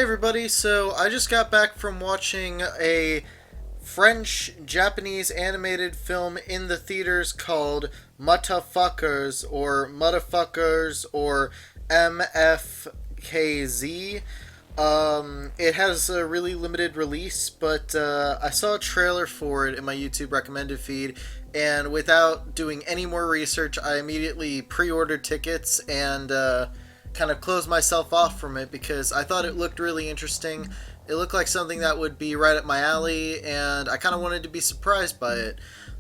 Everybody, so I just got back from watching a French-Japanese animated film in the theaters called Mutafukaz or M.F.K.Z. It has a really limited release, but I saw a trailer for it in my YouTube recommended feed, and without doing any more research, I immediately pre-ordered tickets and kind of closed myself off from it because I thought it looked really interesting. It looked like something that would be right up my alley, and I kind of wanted to be surprised by it.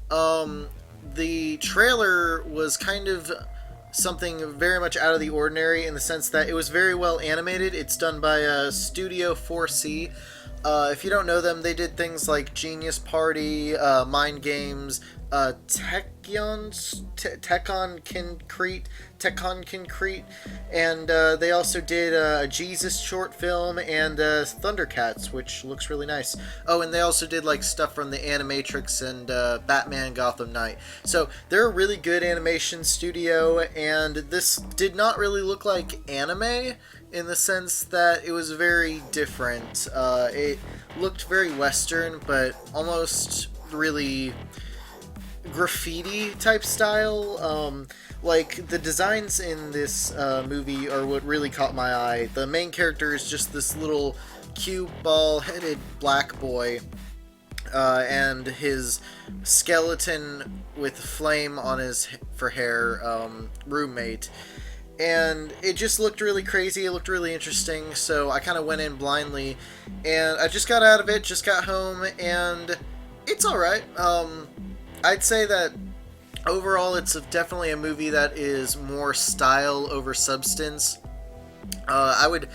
The trailer was kind of something very much out of the ordinary in the sense that it was very well animated. It's done by Studio 4C. If you don't know them, they did things like Genius Party, Mind Games, Tekkon Concrete, and they also did a Jesus short film and Thundercats, which looks really nice. Oh, and they also did like stuff from the Animatrix and Batman Gotham Knight. So they're a really good animation studio, and this did not really look like anime in the sense that it was very different. It looked very Western, but almost really graffiti type style. Like the designs in this movie are what really caught my eye. The main character is just this little cue ball headed black boy, and his skeleton with flame on his for hair roommate. And it just looked really crazy. It looked really interesting, so I kind of went in blindly, and I just got out of it, just got home, and it's alright. I'd say that overall it's definitely a movie that is more style over substance. I would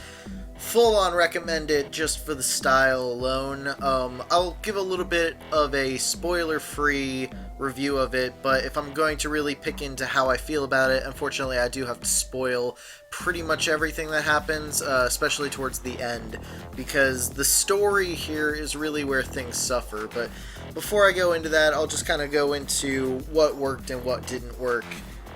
full-on recommend it just for the style alone. I'll give a little bit of a spoiler-free review of it, but if I'm going to really pick into how I feel about it, unfortunately I do have to spoil pretty much everything that happens, especially towards the end, because the story here is really where things suffer. But before I go into that, I'll just kind of go into what worked and what didn't work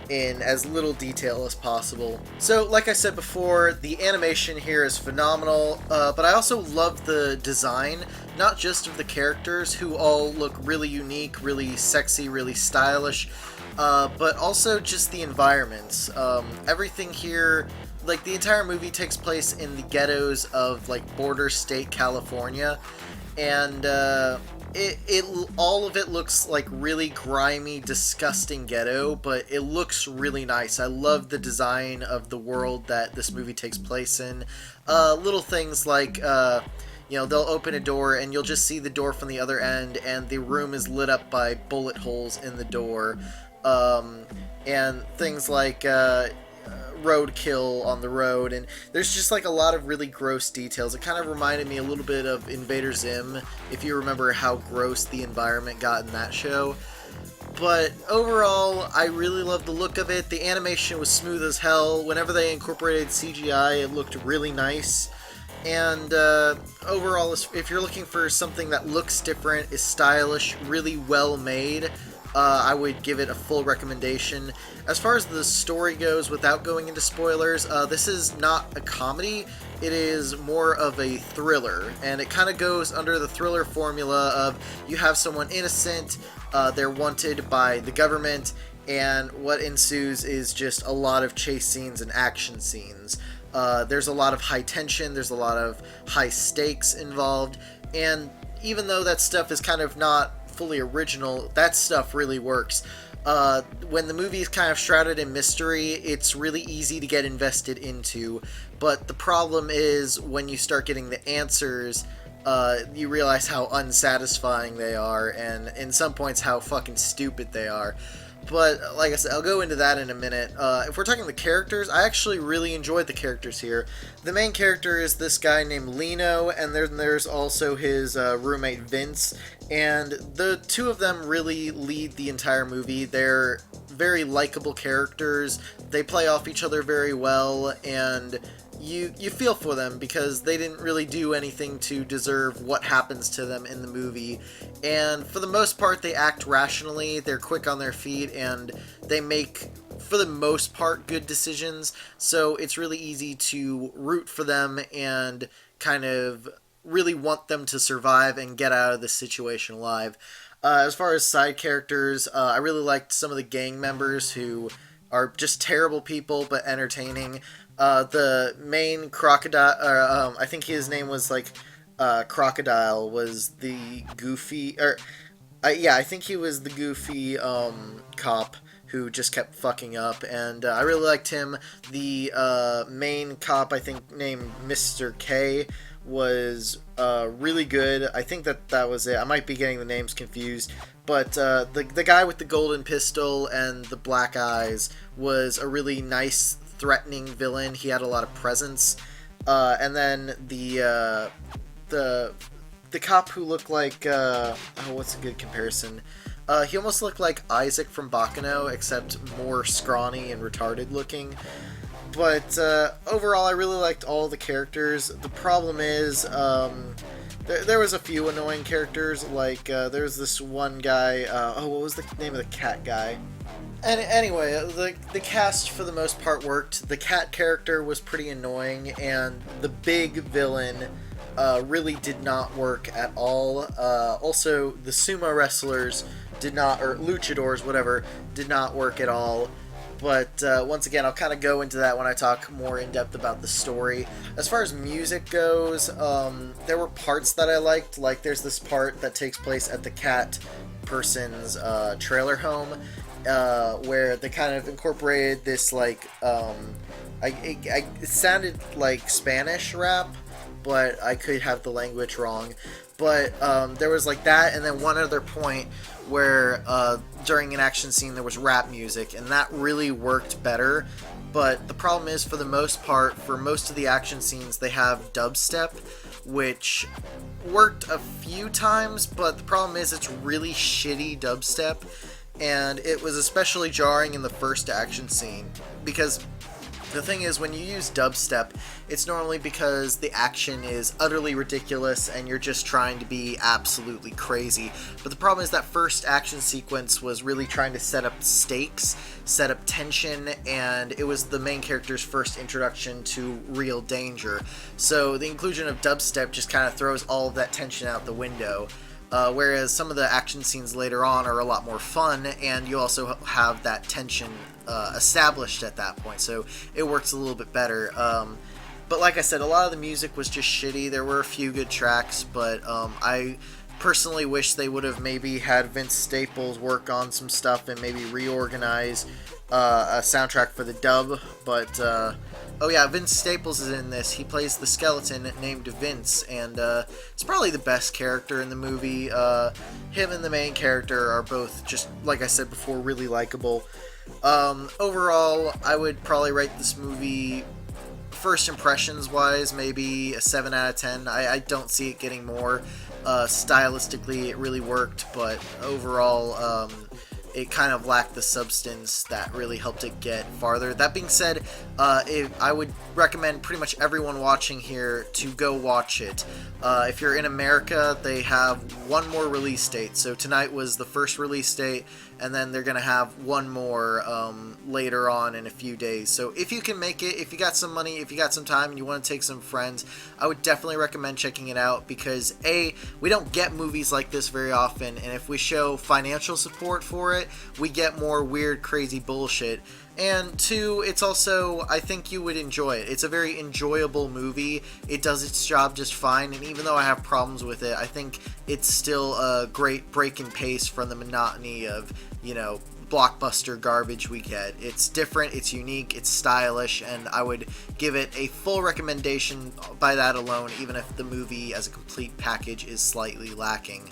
in as little detail as possible. So, like I said before, the animation here is phenomenal, but I also love the design, not just of the characters, who all look really unique, really sexy, really stylish, but also just the environments. Everything here, like the entire movie takes place in the ghettos of like border state California, and all of it looks like really grimy, disgusting ghetto, but it looks really nice. I love the design of the world that this movie takes place in. Little things like, they'll open a door and you'll just see the door from the other end, and the room is lit up by bullet holes in the door. And things like, roadkill on the road, and there's just like a lot of really gross details. It kind of reminded me a little bit of Invader Zim, if you remember how gross the environment got in that show. But overall, I really love the look of it. The animation was smooth as hell. Whenever they incorporated CGI, it looked really nice. And overall, if you're looking for something that looks different, is stylish, really well made, I would give it a full recommendation. As far as the story goes, without going into spoilers, this is not a comedy. It is more of a thriller, and it kind of goes under the thriller formula of you have someone innocent, they're wanted by the government, and what ensues is just a lot of chase scenes and action scenes. There's a lot of high tension, there's a lot of high stakes involved, and even though that stuff is kind of not fully original, that stuff really works. When the movie is kind of shrouded in mystery, it's really easy to get invested into, but the problem is when you start getting the answers, you realize how unsatisfying they are, and in some points how fucking stupid they are. But, like I said, I'll go into that in a minute. If we're talking the characters, I actually really enjoyed the characters here. The main character is this guy named Lino, and then there's also his roommate Vince, and the two of them really lead the entire movie. They're very likable characters, they play off each other very well, and you feel for them because they didn't really do anything to deserve what happens to them in the movie. And for the most part, they act rationally, they're quick on their feet, and they make, for the most part, good decisions. So it's really easy to root for them and kind of really want them to survive and get out of this situation alive. As far as side characters, I really liked some of the gang members who are just terrible people but entertaining. The main crocodile, I think his name was like Crocodile, was the goofy, or yeah, I think he was the goofy cop who just kept fucking up, and I really liked him. The main cop, I think, named Mr. K, was really good. I think that was it. I might be getting the names confused, but the guy with the golden pistol and the black eyes was a really nice, threatening villain. He had a lot of presence. And then the cop who looked like what's a good comparison? He almost looked like Isaac from Bakano, except more scrawny and retarded looking. But overall, I really liked all the characters. The problem is, there was a few annoying characters. Like there's this one guy. What was the name of the cat guy? And anyway, the cast for the most part worked. The cat character was pretty annoying, and the big villain really did not work at all. Also, the sumo wrestlers did not, or luchadors, whatever, did not work at all. But once again, I'll kind of go into that when I talk more in depth about the story. As far as music goes, there were parts that I liked. Like there's this part that takes place at the cat person's trailer home, where they kind of incorporated this like it sounded like Spanish rap, but I could have the language wrong. But there was like that, and then one other point where during an action scene there was rap music, and that really worked better. But the problem is, for the most part, for most of the action scenes, they have dubstep, which worked a few times, but the problem is it's really shitty dubstep, and it was especially jarring in the first action scene, because the thing is, when you use dubstep, it's normally because the action is utterly ridiculous and you're just trying to be absolutely crazy. But the problem is that first action sequence was really trying to set up stakes, set up tension, and it was the main character's first introduction to real danger. So the inclusion of dubstep just kind of throws all of that tension out the window. Whereas some of the action scenes later on are a lot more fun, and you also have that tension established at that point, so it works a little bit better. But like I said, a lot of the music was just shitty. There were a few good tracks, but I personally wish they would have maybe had Vince Staples work on some stuff and maybe reorganize a soundtrack for the dub. But oh yeah, Vince Staples is in this. He plays the skeleton named Vince, and it's probably the best character in the movie. Him and the main character are both, just like I said before, really likable. Overall, I would probably rate this movie, first impressions wise, maybe a 7 out of 10. I don't see it getting more. Stylistically, it really worked, but overall, it kind of lacked the substance that really helped it get farther. That being said, I would recommend pretty much everyone watching here to go watch it. If you're in America, they have one more release date. So tonight was the first release date, and then they're going to have one more later on in a few days. So if you can make it, if you got some money, if you got some time and you want to take some friends, I would definitely recommend checking it out, because A, we don't get movies like this very often, and if we show financial support for it, we get more weird, crazy bullshit. And two, it's also, I think you would enjoy it. It's a very enjoyable movie. It does its job just fine, and even though I have problems with it, I think it's still a great break in pace from the monotony of, you know, blockbuster garbage we get. It's different, it's unique, it's stylish, and I would give it a full recommendation by that alone, even if the movie as a complete package is slightly lacking.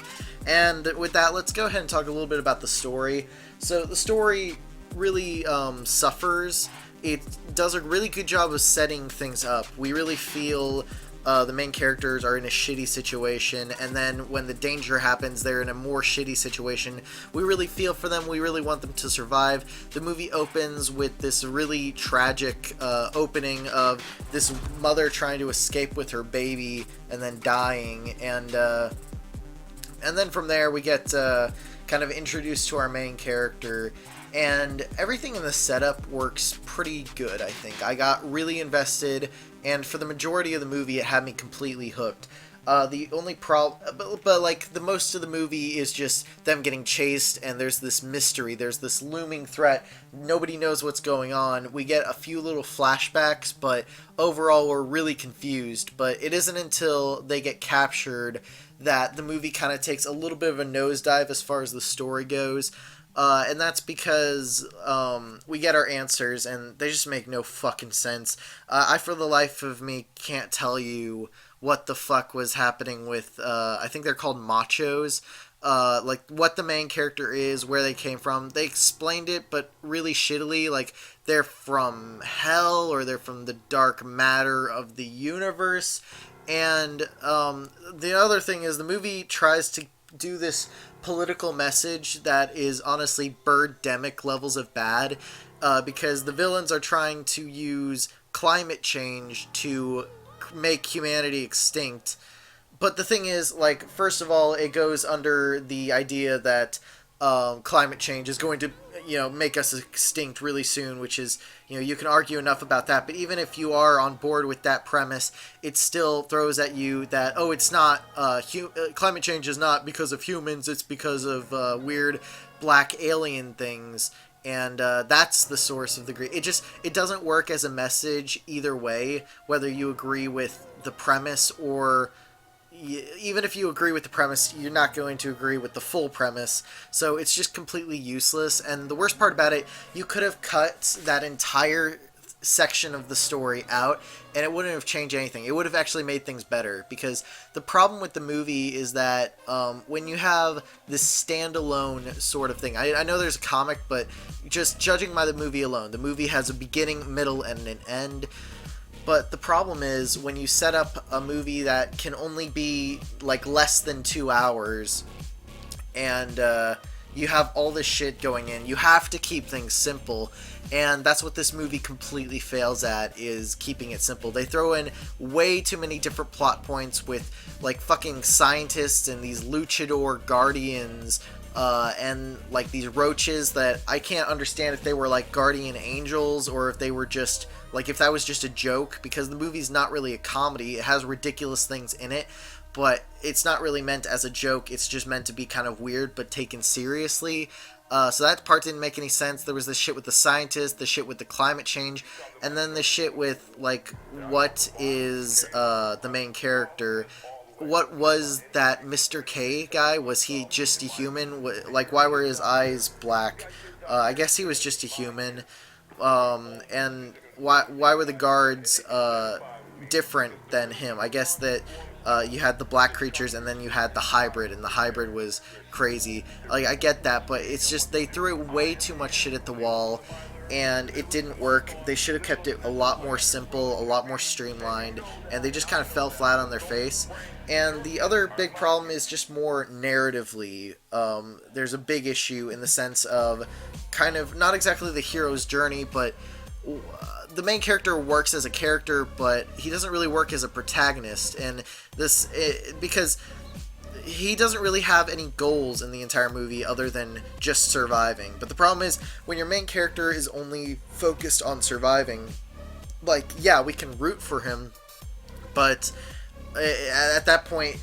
And with that, let's go ahead and talk a little bit about the story. So the story really suffers. It does a really good job of setting things up. We really feel the main characters are in a shitty situation, and then when the danger happens, they're in a more shitty situation. We really feel for them. We really want them to survive. The movie opens with this really tragic opening of this mother trying to escape with her baby and then dying, and then from there we get kind of introduced to our main character, and everything in the setup works pretty good, I think. I got really invested and for the majority of the movie, it had me completely hooked. The only problem, but like the most of the movie is just them getting chased, and there's this mystery, there's this looming threat. Nobody knows what's going on. We get a few little flashbacks, but overall we're really confused. But it isn't until they get captured that the movie kind of takes a little bit of a nosedive as far as the story goes. And that's because we get our answers, and they just make no fucking sense. I, for the life of me, can't tell you what the fuck was happening with, I think they're called machos. Like, what the main character is, where they came from. They explained it, but really shittily. Like, they're from hell, or they're from the dark matter of the universe. And the other thing is, the movie tries to do this political message that is honestly birdemic levels of bad, because the villains are trying to use climate change to make humanity extinct. But the thing is, like, first of all, it goes under the idea that climate change is going to, make us extinct really soon, which is, you can argue enough about that. But even if you are on board with that premise, it still throws at you that, oh, it's not, climate change is not because of humans, it's because of weird black alien things. And that's the source of the grief. It doesn't work as a message either way, whether you agree with the premise or even if you agree with the premise, you're not going to agree with the full premise. So it's just completely useless. And the worst part about it, you could have cut that entire section of the story out and it wouldn't have changed anything. It would have actually made things better, because the problem with the movie is that when you have this standalone sort of thing, I know there's a comic, but just judging by the movie alone, the movie has a beginning, middle, and an end. But the problem is, when you set up a movie that can only be like less than 2 hours, and you have all this shit going in, you have to keep things simple. And that's what this movie completely fails at, is keeping it simple. They throw in way too many different plot points with like fucking scientists and these luchador guardians, and like these roaches that I can't understand if they were like guardian angels or if they were just like, if that was just a joke, because the movie's not really a comedy. It has ridiculous things in it, but it's not really meant as a joke. It's just meant to be kind of weird but taken seriously. So that part didn't make any sense. There was the shit with the scientists, the shit with the climate change, and then the shit with like, what is the main character? What was that Mr. K guy? Was he just a human? Like, why were his eyes black? I guess he was just a human. And why were the guards different than him? I guess that you had the black creatures and then you had the hybrid, and the hybrid was crazy. Like, I get that, but it's just they threw way too much shit at the wall, and it didn't work. They should have kept it a lot more simple, a lot more streamlined, and they just kind of fell flat on their face. And the other big problem is just more narratively. There's a big issue in the sense of kind of not exactly the hero's journey, but the main character works as a character, but he doesn't really work as a protagonist. And because he doesn't really have any goals in the entire movie other than just surviving. But the problem is, when your main character is only focused on surviving, like, yeah, we can root for him, but at that point,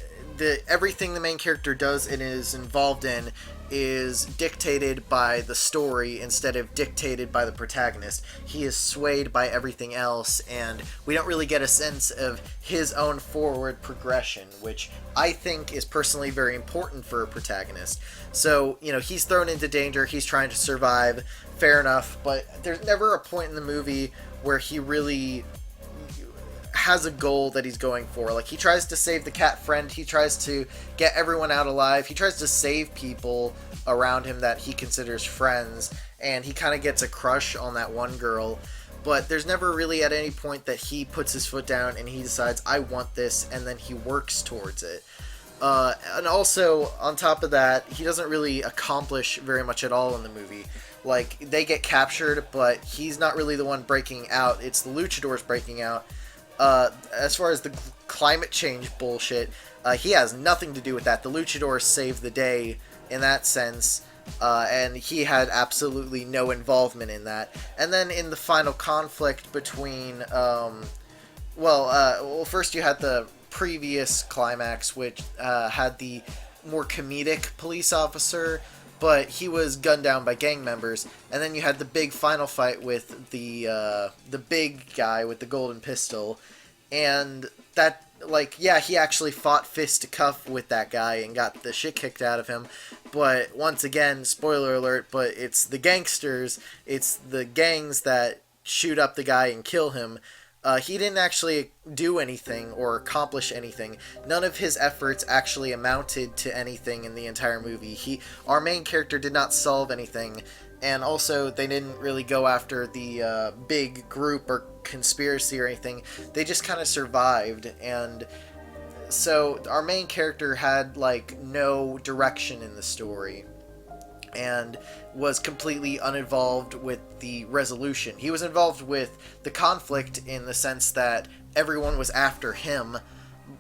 everything the main character does and is involved in is dictated by the story instead of dictated by the protagonist. He is swayed by everything else, and we don't really get a sense of his own forward progression, which I think is personally very important for a protagonist. So, he's thrown into danger, he's trying to survive, fair enough, but there's never a point in the movie where he really has a goal that he's going for. Like, he tries to save the cat friend, he tries to get everyone out alive, he tries to save people around him that he considers friends, and he kind of gets a crush on that one girl, but there's never really at any point that he puts his foot down and he decides, I want this, and then he works towards it. And also, on top of that, he doesn't really accomplish very much at all in the movie. Like, they get captured, but he's not really the one breaking out, it's the luchadors breaking out. As far as the climate change bullshit, he has nothing to do with that. The luchadors saved the day in that sense, and he had absolutely no involvement in that. And then in the final conflict between Well, first you had the previous climax, which had the more comedic police officer, but he was gunned down by gang members. And then you had the big final fight with the big guy with the golden pistol, and that, like, yeah, he actually fought fist to cuff with that guy and got the shit kicked out of him. But once again, spoiler alert, but it's the gangsters, it's the gangs that shoot up the guy and kill him. He didn't actually do anything or accomplish anything. None of his efforts actually amounted to anything in the entire movie. Our main character did not solve anything, and also they didn't really go after the big group or conspiracy or anything. They just kind of survived, and so our main character had like no direction in the story and was completely uninvolved with the resolution. He was involved with the conflict in the sense that everyone was after him,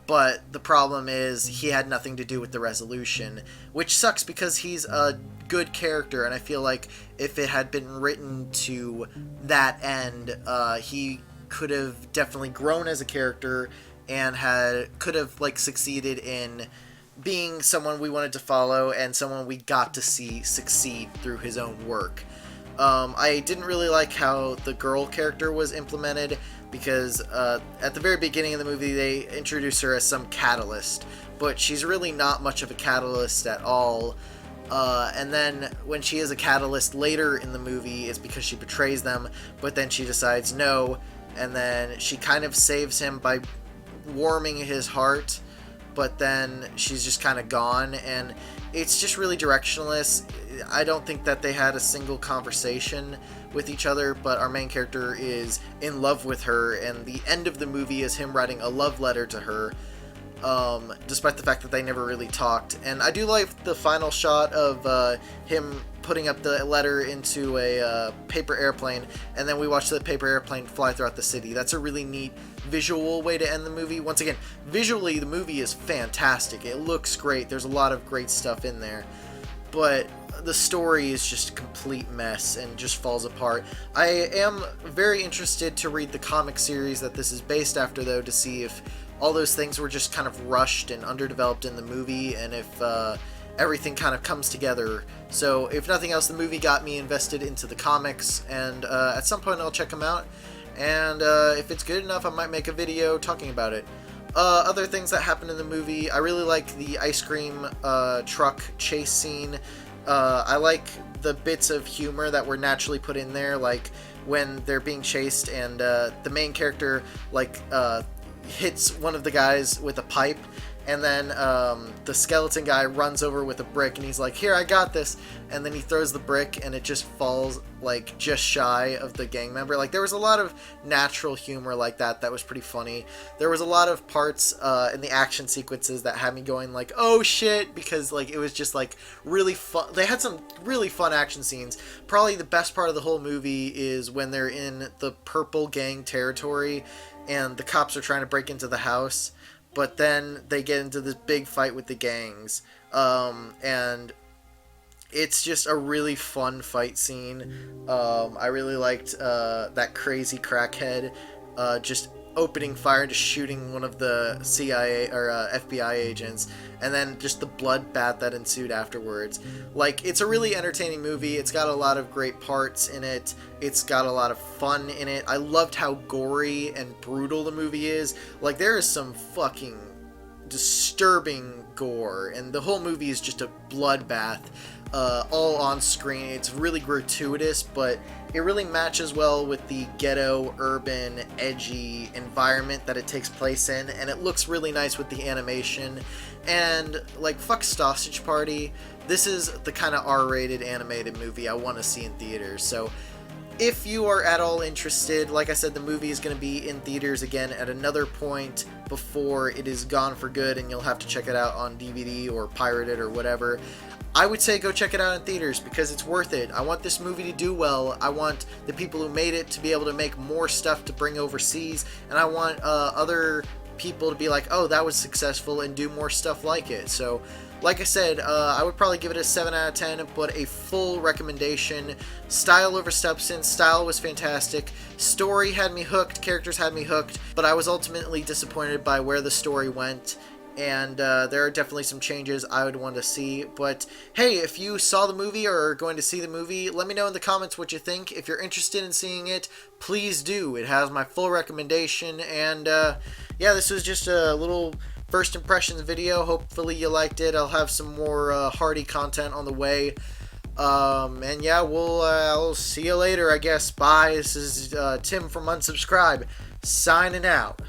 but the problem is he had nothing to do with the resolution, which sucks because he's a good character, and I feel like if it had been written to that end, he could have definitely grown as a character and could have like succeeded in being someone we wanted to follow and someone we got to see succeed through his own work. I didn't really like how the girl character was implemented because at the very beginning of the movie they introduce her as some catalyst, but she's really not much of a catalyst at all. And then when she is a catalyst later in the movie, it's because she betrays them, but then she decides no, and then she kind of saves him by warming his heart, but then she's just kind of gone, and it's just really directionless. I don't think that they had a single conversation with each other, but our main character is in love with her, and the end of the movie is him writing a love letter to her, despite the fact that they never really talked. And I do like the final shot of him putting up the letter into a paper airplane, and then we watch the paper airplane fly throughout the city. That's a really neat visual way to end the movie. Once again, visually the movie is fantastic. It looks great. There's a lot of great stuff in there, but the story is just a complete mess and just falls apart. I am very interested to read the comic series that this is based after, though, to see if all those things were just kind of rushed and underdeveloped in the movie, and if everything kind of comes together. So if nothing else, the movie got me invested into the comics, and at some point I'll check them out, and if it's good enough I might make a video talking about it. Other things that happened in the movie, I really like the ice cream truck chase scene. I like the bits of humor that were naturally put in there, like when they're being chased and the main character like hits one of the guys with a pipe, and then the skeleton guy runs over with a brick, and he's like, "Here, I got this," and then he throws the brick and it just falls like just shy of the gang member. Like, there was a lot of natural humor like that was pretty funny. There was a lot of parts in the action sequences that had me going like, oh shit, because like it was just like really fun. They had some really fun action scenes. Probably the best part of the whole movie is when they're in the purple gang territory and the cops are trying to break into the house, but then they get into this big fight with the gangs, and it's just a really fun fight scene. I really liked that crazy crackhead just opening fire and just shooting one of the CIA or FBI agents, and then just the bloodbath that ensued afterwards. Like, it's a really entertaining movie. It's got a lot of great parts in it. It's got a lot of fun in it. I loved how gory and brutal the movie is. Like, there is some fucking disturbing gore, and the whole movie is just a bloodbath, all on screen. It's really gratuitous, but it really matches well with the ghetto, urban, edgy environment that it takes place in, and it looks really nice with the animation. And like, fuck Sausage Party, this is the kind of R-rated animated movie I want to see in theaters. So if you are at all interested, like I said, the movie is going to be in theaters again at another point before it is gone for good, and you'll have to check it out on DVD or pirate it or whatever. I would say go check it out in theaters because it's worth it. I want this movie to do well. I want the people who made it to be able to make more stuff to bring overseas, and I want other people to be like, oh, that was successful, and do more stuff like it. So Like I said, I would probably give it a 7 out of 10, but a full recommendation. Style over substance. Style was fantastic. Story had me hooked. Characters had me hooked. But I was ultimately disappointed by where the story went. And there are definitely some changes I would want to see. But hey, if you saw the movie or are going to see the movie, let me know in the comments what you think. If you're interested in seeing it, please do. It has my full recommendation. And yeah, this was just a little first impressions video. Hopefully you liked it. I'll have some more hearty content on the way. And yeah, I'll see you later, I guess. Bye. This is Tim from Unsubscribe, signing out.